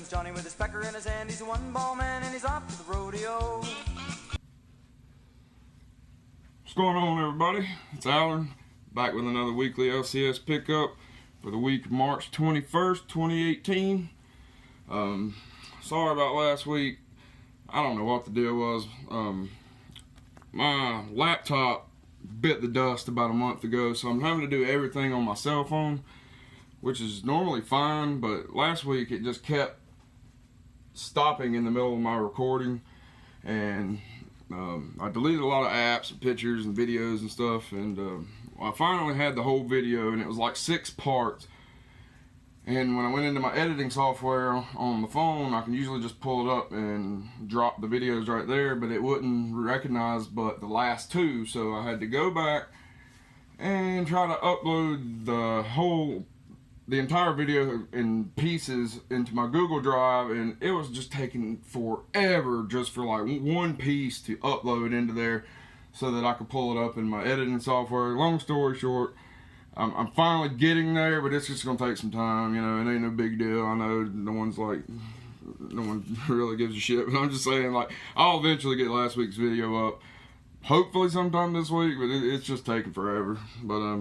comes Johnny with his pecker in his hand. He's a one-ball man and he's off to the rodeo. What's going on, everybody? It's Alan, back with another weekly LCS pickup for the week of March 21st, 2018. Sorry about last week. I don't know what the deal was. My laptop bit the dust about a month ago, so I'm having to do everything on my cell phone, which is normally fine, but last week it just kept stopping in the middle of my recording, and I deleted a lot of apps and pictures and videos and stuff, and I finally had the whole video, and it was like 6 parts. And when I went into my editing software on the phone, I can usually just pull it up and drop the videos right there, but it wouldn't recognize but the last 2, so I had to go back and try to upload the entire video in pieces into my Google Drive, and it was just taking forever just for like one piece to upload into there so that I could pull it up in my editing software. Long story short, I'm finally getting there, but it's just gonna take some time, you know. It ain't no big deal. I know no one really gives a shit, but I'm just saying, like, I'll eventually get last week's video up, hopefully sometime this week, but it's just taking forever. But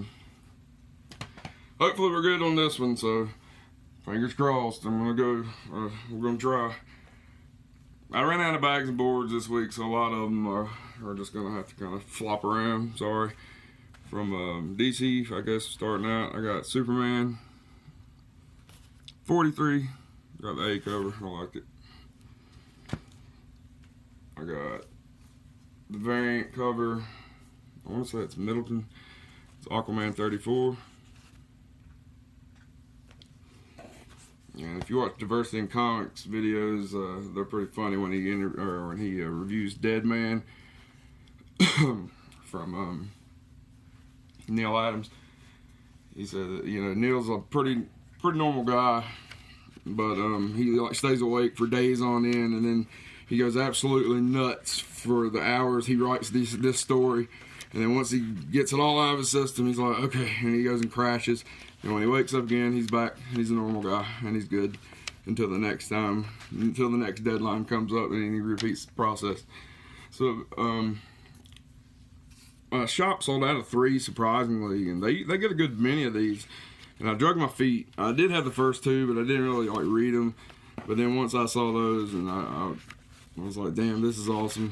hopefully we're good on this one, so fingers crossed. We're gonna try. I ran out of bags and boards this week, so a lot of them are just gonna have to kind of flop around. Sorry. From DC, I guess, starting out, I got Superman 43, got the A cover, I liked it. I got the variant cover, I want to say it's Middleton, it's Aquaman 34. And if you watch Diversity in Comics videos, they're pretty funny when he reviews Deadman from Neal Adams. He said that, you know, Neal's a pretty normal guy, but he like stays awake for days on end, and then he goes absolutely nuts for the hours he writes this story, and then once he gets it all out of his system, he's like, okay, and he goes and crashes, and when he wakes up again, he's back, he's a normal guy, and he's good until the next deadline comes up, and he repeats the process. So shop sold out of 3, surprisingly, and they get a good many of these, and I drug my feet. I did have the first 2, but I didn't really like read them, but then once I saw those, and I was like, damn, this is awesome.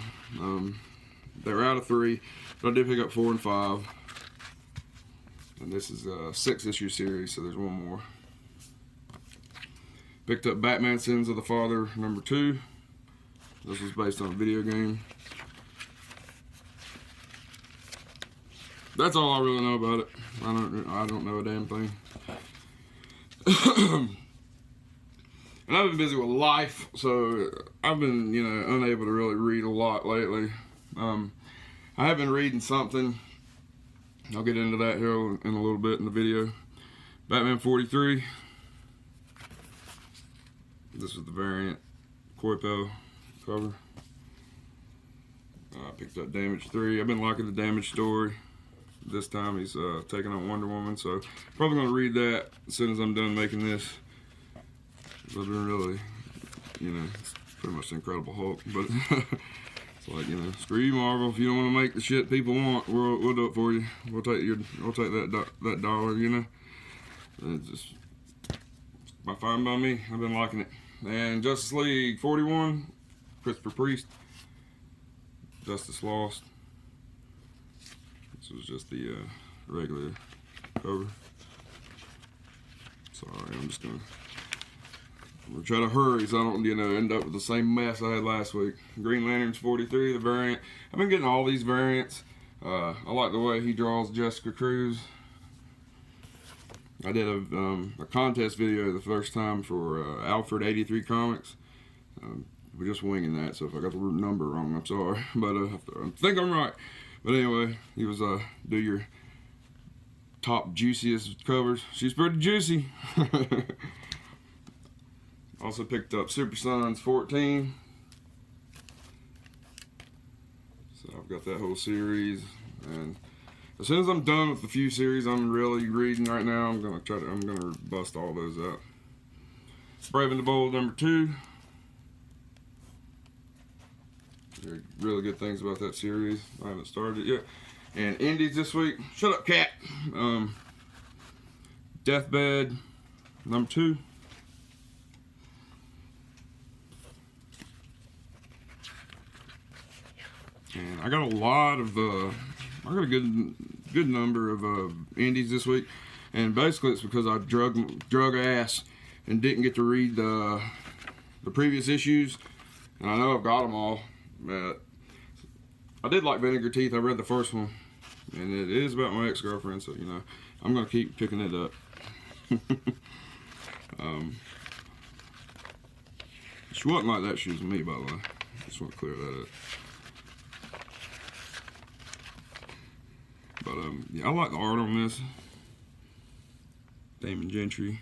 They were out of 3, but I did pick up 4 and 5, and this is a 6-issue series, so there's one more. Picked up Batman Sins of the Father #2. This was based on a video game. That's all I really know about it. I don't know a damn thing. And I've been busy with life, so I've been, you know, unable to really read a lot lately. I have been reading something. I'll get into that here in a little bit in the video. Batman 43. This is the variant Coipel cover. I picked up Damage 3. I've been liking the Damage story. This time he's taking on Wonder Woman, so probably going to read that as soon as I'm done making this. I've been really, you know, it's pretty much the Incredible Hulk, but it's like, you know, screw you, Marvel. If you don't want to make the shit people want, we'll do it for you. We'll take that dollar, you know. It's just fine by me. I've been liking it. And Justice League 41, Christopher Priest, Justice Lost. This was just the regular cover. Sorry, I'm just gonna try to hurry so I don't, you know, end up with the same mess I had last week. Green Lanterns 43, the variant. I've been getting all these variants. I like the way he draws Jessica Cruz. I did a contest video the first time for Alfred 83 Comics. We're just winging that, so if I got the number wrong, I'm sorry. But I think I'm right. But anyway, he was do your top juiciest covers. She's pretty juicy. Also picked up Super Sons 14. So I've got that whole series, and as soon as I'm done with the few series I'm really reading right now, I'm gonna bust all those out. Brave and the Bold #2. Really good things about that series. I haven't started it yet. And indies this week. Shut up, cat. Deathbed #2. And I got a lot of I got a good number of indies this week, and basically it's because I drug ass and didn't get to read the previous issues, and I know I've got them all. But I did like Vinegar Teeth. I read the first one, and it is about my ex-girlfriend, so you know I'm gonna keep picking it up. She wasn't like that. She was me, by the way. Just want to clear that up. But yeah, I like the art on this. Damon Gentry.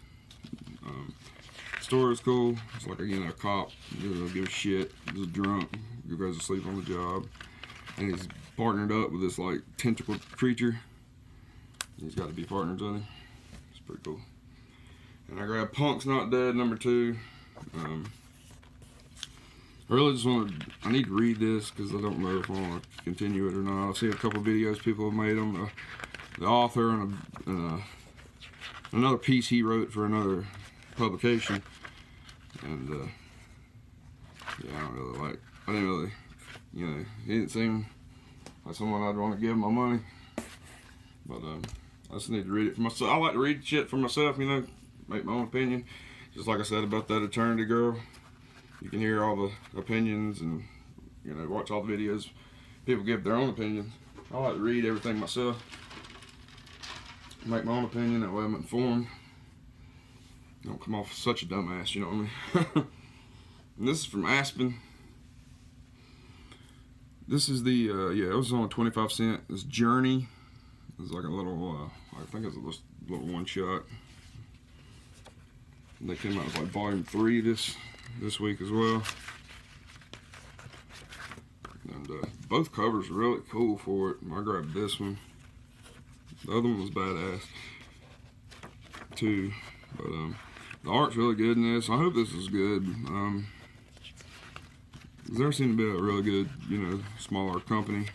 Story is cool. It's like, again, a cop. He doesn't give a shit. He's a drunk. He goes to sleep on the job. And he's partnered up with this, like, tentacled creature. He's got to be partners with him. It's pretty cool. And I grabbed Punk's Not Dead #2. I really just I need to read this because I don't know if I want to continue it or not. I've seen a couple of videos people have made on the author and another piece he wrote for another publication. And yeah, I didn't really, you know, he didn't seem like someone I'd want to give my money. But I just need to read it for myself. I like to read shit for myself, you know, make my own opinion. Just like I said about that Eternity Girl. You can hear all the opinions and, you know, watch all the videos. People give their own opinions. I like to read everything myself. Make my own opinion, that way I'm informed. Don't come off such a dumbass, you know what I mean? And this is from Aspen. This is the, yeah, it was on 25 cent. This Journey. It's like a little, I think it's a little one shot. And they came out with like volume 3 this week as well. And both covers are really cool for it. I grabbed this one. The other one was badass too. But the art's really good in this. I hope this is good. There seemed to be a really good, you know, smaller company.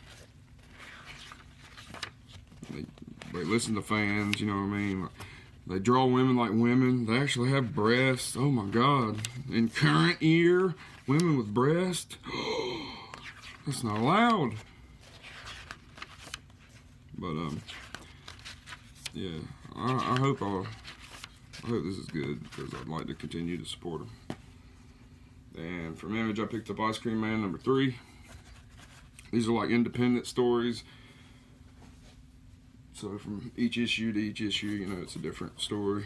They listen to fans, you know what I mean? They draw women like women. They actually have breasts. Oh my God. In current year, women with breasts. That's not allowed. But yeah, I hope this is good because I'd like to continue to support them. And from Image, I picked up Ice Cream Man #3. These are like independent stories. So from each issue to each issue, you know, it's a different story.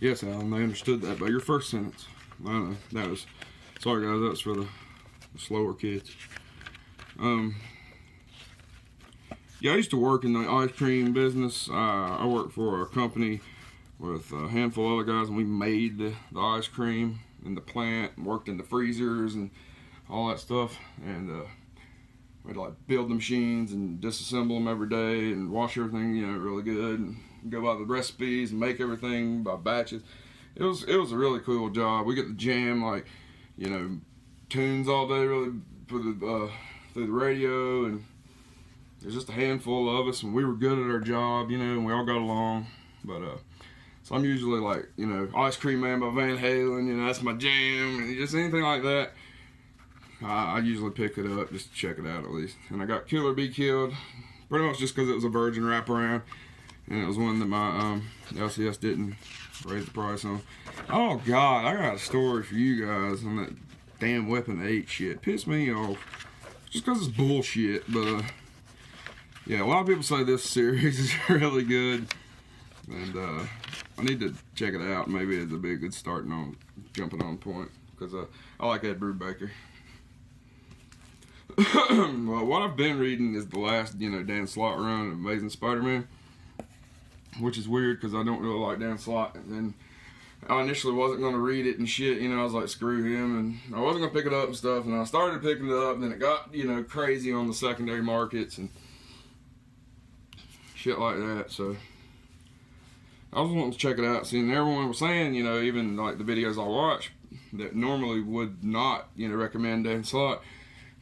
Yes, Alan, they understood that by your first sentence. I know, that was, sorry guys, that's for the slower kids. Yeah, I used to work in the ice cream business. I worked for a company with a handful of other guys, and we made the ice cream in the plant, and worked in the freezers and all that stuff. And we'd like build the machines and disassemble them every day and wash everything, you know, really good, and go by the recipes and make everything by batches. It was a really cool job. We get to jam, like, you know, tunes all day, really, through the radio, and there's just a handful of us, and we were good at our job, you know, and we all got along. But so I'm usually like, you know, Ice Cream Man by Van Halen, you know, that's my jam, and just anything like that. I usually pick it up just to check it out at least. And I got Kill or Be Killed, pretty much just because it was a Virgin wraparound, and it was one that my LCS didn't raise the price on. Oh God, I got a story for you guys on that damn Weapon 8 shit. Pissed me off, just because it's bullshit. But yeah, a lot of people say this series is really good, and I need to check it out. Maybe it'll be a good jumping on point, because I like Ed Brubaker. Well, what I've been reading is the last, you know, Dan Slott run of Amazing Spider-Man, which is weird because I don't really like Dan Slott. And then I initially wasn't going to read it and shit, you know, I was like, screw him, and I wasn't going to pick it up and stuff, and I started picking it up, and then it got, you know, crazy on the secondary markets and shit like that. So I was wanting to check it out, seeing everyone was saying, you know, even like the videos I watch that normally would not, you know, recommend Dan Slott.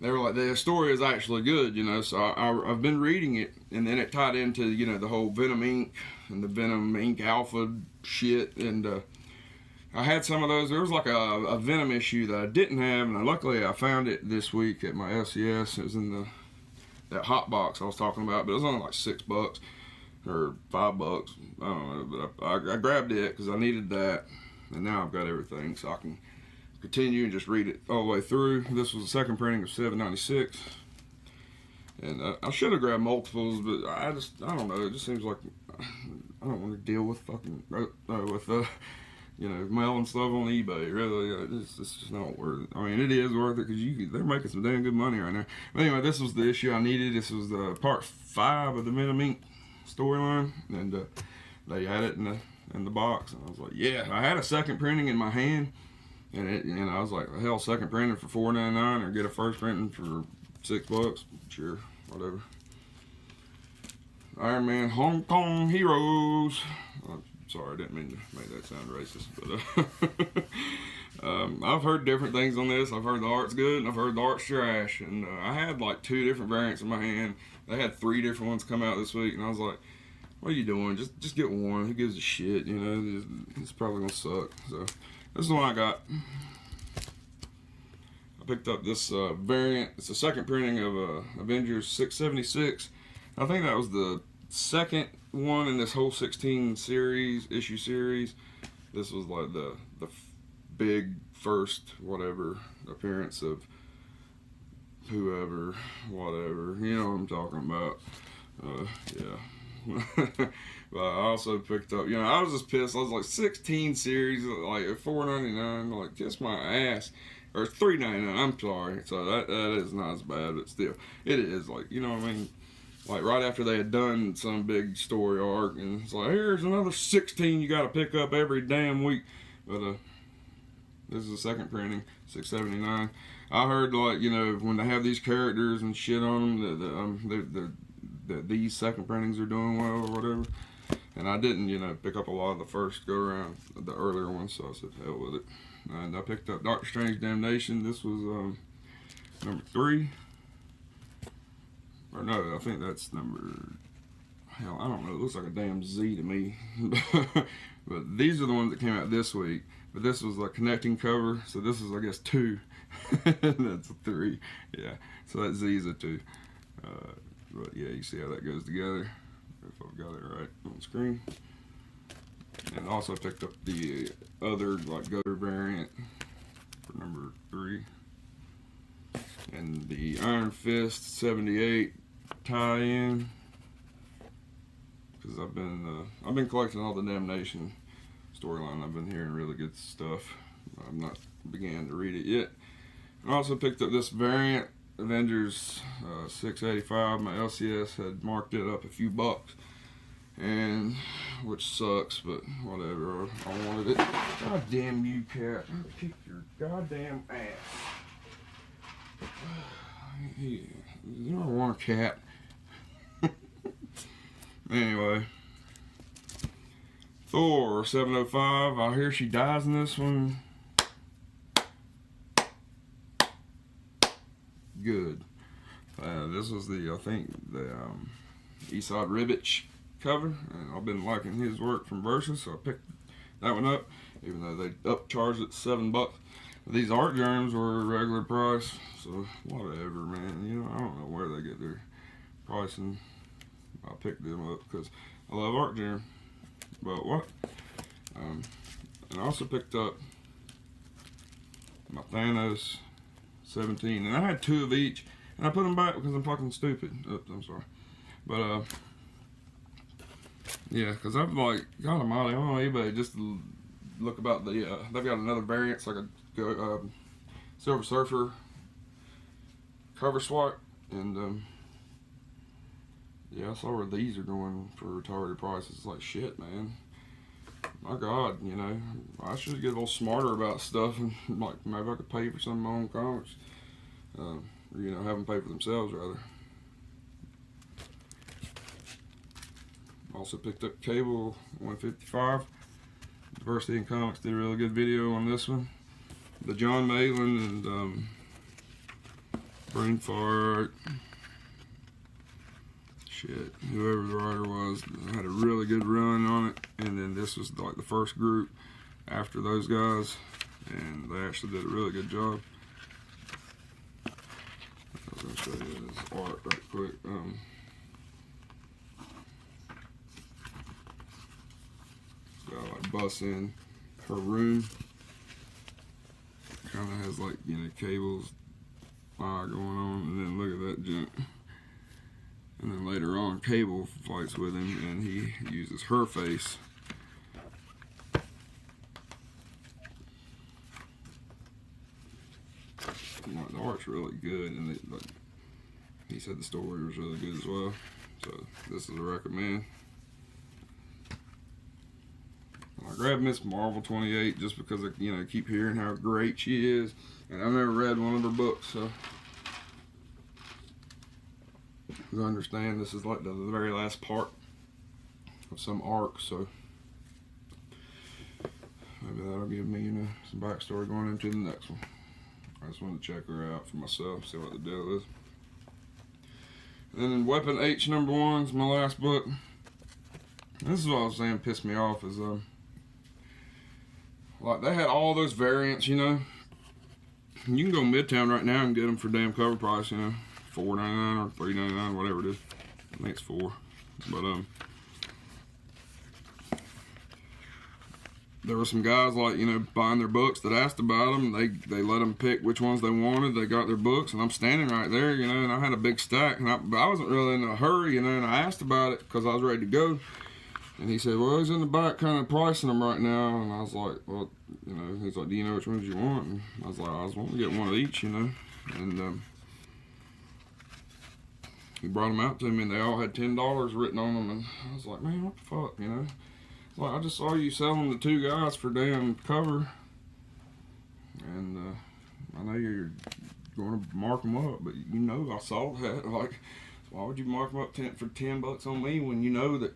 They were like, the story is actually good, you know, so I've been reading it, and then it tied into, you know, the whole Venom Inc. and the Venom Inc. Alpha shit, and I had some of those. There was like a Venom issue that I didn't have, and luckily I found it this week at my LCS. It was in that hot box I was talking about, but it was only like $6 or $5. I don't know, but I grabbed it because I needed that, and now I've got everything, so I can continue and just read it all the way through. This was the second printing of $7.96, and I should have grabbed multiples, but I don't know. It just seems like I don't want to deal with fucking you know, mailing stuff on eBay. Really, it's just not worth it. I mean, it is worth it because they're making some damn good money right now. But anyway, this was the issue I needed. This was part 5 of the Venom Inc. storyline, and they had it in the box, and I was like, yeah. I had a second printing in my hand. And I was like, hell, second printing for $4.99 or get a first printing for $6. Sure, whatever. Iron Man Hong Kong Heroes. Sorry, I didn't mean to make that sound racist, but I've heard different things on this. I've heard the art's good, and I've heard the art's trash. And I had like 2 different variants in my hand. They had 3 different ones come out this week, and I was like, what are you doing? Just get one. Who gives a shit? You know, it's probably gonna suck. So this is the one I got. I picked up this variant. It's the second printing of Avengers 676. I think that was the second one in this whole 16 issue series. This was like the big first whatever appearance of whoever, whatever. You know what I'm talking about. Yeah. But I also picked up, you know, I was just pissed. I was like 16 series, like at $4.99, like kiss my ass. Or $3.99, I'm sorry. So that is not as bad, but still, it is, like, you know what I mean? Like right after they had done some big story arc, and it's like, here's another 16 you got to pick up every damn week. But this is the second printing, $6.79. I heard, like, you know, when they have these characters and shit on them, that these second printings are doing well or whatever. And I didn't, you know, pick up a lot of the first go around, the earlier ones, so I said hell with it. And I picked up Doctor Strange Damnation. This was number 3. Or no, I think that's number, hell, I don't know, it looks like a damn Z to me. But these are the ones that came out this week. But this was like connecting cover, so this is, I guess, 2. That's a 3. Yeah, so that Z is a 2. But yeah, you see how that goes together. If I've got it right on screen. And also picked up the other like gutter variant for number 3. And the Iron Fist 78 tie-in. Because I've been collecting all the Damnation storyline. I've been hearing really good stuff. I've not began to read it yet. I also picked up this variant, Avengers 685. My LCS had marked it up a few bucks, and which sucks, but whatever. I wanted it. God damn you, cat! I'll kick your goddamn ass. You don't want a cat. Anyway, Thor 705. I hear she dies in this one. Good. This was I think the Esad Ribic cover, and I've been liking his work from Versus, so I picked that one up, even though they upcharged it $7. These art germs were a regular price, so whatever, man. You know, I don't know where they get their pricing. I picked them up because I love art germ. But what? And I also picked up my Thanos 17, and I had 2 of each, and I put them back because I'm fucking stupid. Oops, I'm sorry. But yeah, because I've like got them out on eBay just to look about the they've got another variant. It's like a Silver Surfer cover swap, and yeah, I saw where these are going for retarded prices. It's like shit, man. My God, you know, I should get a little smarter about stuff, and like maybe I could pay for some of my own comics, or you know, have them pay for themselves rather. Also picked up Cable 155. Diversity in Comics did a really good video on this one. The John Malin and Brain Fart, shit, whoever the writer was, had a really good run on it. And then this was like the first group after those guys, and they actually did a really good job. I was gonna show you this art right quick. Like bus in her room, kind of has like, you know, Cable's fire going on, and then look at that junk. And then later on, Cable fights with him, and he uses her face. Like, the art's really good, and it, like, he said the story was really good as well. So this is a recommend. I grabbed Miss Marvel 28 just because I, you know, keep hearing how great she is, and I've never read one of her books, so I understand this is like the very last part of some arc, so maybe that'll give me, you know, some backstory going into the next one. I just wanted to check her out for myself, see what the deal is. And then Weapon H #1 is my last book. This is what I was saying pissed me off is like they had all those variants, you know. You can go Midtown right now and get them for damn cover price, you know, $4.99 or $3.99, whatever it is. I think it's $4. But there were some guys like, you know, buying their books that asked about them. They let them pick which ones they wanted. They got their books, and I'm standing right there, you know, and I had a big stack, and I wasn't really in a hurry, you know, and I asked about it because I was ready to go. And he said, well, he's in the back kind of pricing them right now. And I was like, well, you know, he's like, do you know which ones you want? And I was like, I was wanting to get one of each, you know. And he brought them out to me, and they all had $10 written on them. And I was like, man, what the fuck, you know? It's like, I just saw you selling the two guys for damn cover. And I know you're going to mark them up, but you know I saw that. Like, why would you mark them up for $10 on me when you know that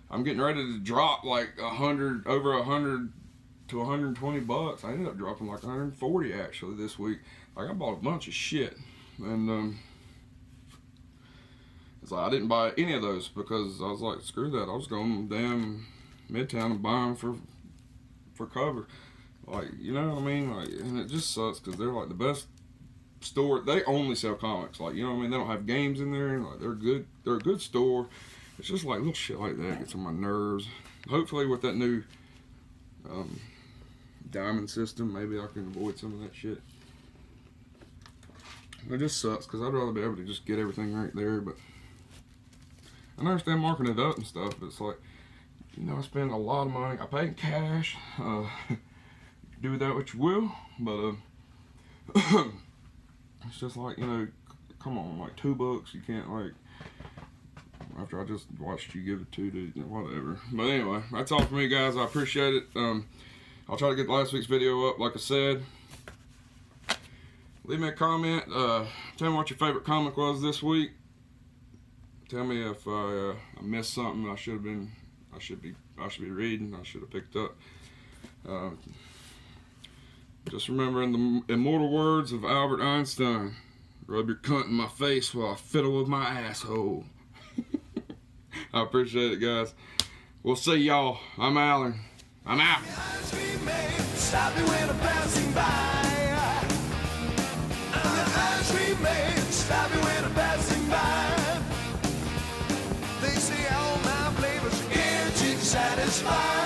I'm getting ready to drop like over 100 to 120 bucks. I ended up dropping like 140 actually this week. Like I bought a bunch of shit, and it's like I didn't buy any of those because I was like, screw that. I was going damn Midtown and buy them for cover. Like, you know what I mean? Like, and it just sucks because they're like the best store. They only sell comics. Like, you know what I mean? They don't have games in there. Like, they're good. They're a good store. It's just like little shit like that gets on my nerves. Hopefully with that new diamond system, maybe I can avoid some of that shit. It just sucks because I'd rather be able to just get everything right there. But I understand marking it up and stuff, but it's like, you know, I spend a lot of money. I pay in cash. Do with that what you will, but it's just like, you know, come on, like $2, you can't like. After I just watched you give it to whatever. But anyway, that's all for me, guys. I appreciate it. I'll try to get last week's video up, like I said. Leave me a comment. Tell me what your favorite comic was this week. Tell me if I missed something I should be reading. I should have picked up. Just remember, in the immortal words of Albert Einstein, rub your cunt in my face while I fiddle with my asshole. I appreciate it, guys. We'll see y'all. I'm Alan. I'm out. Stop me when I'm passing by. Stop me when I'm passing by. They say all my flavors are guaranteed to satisfy.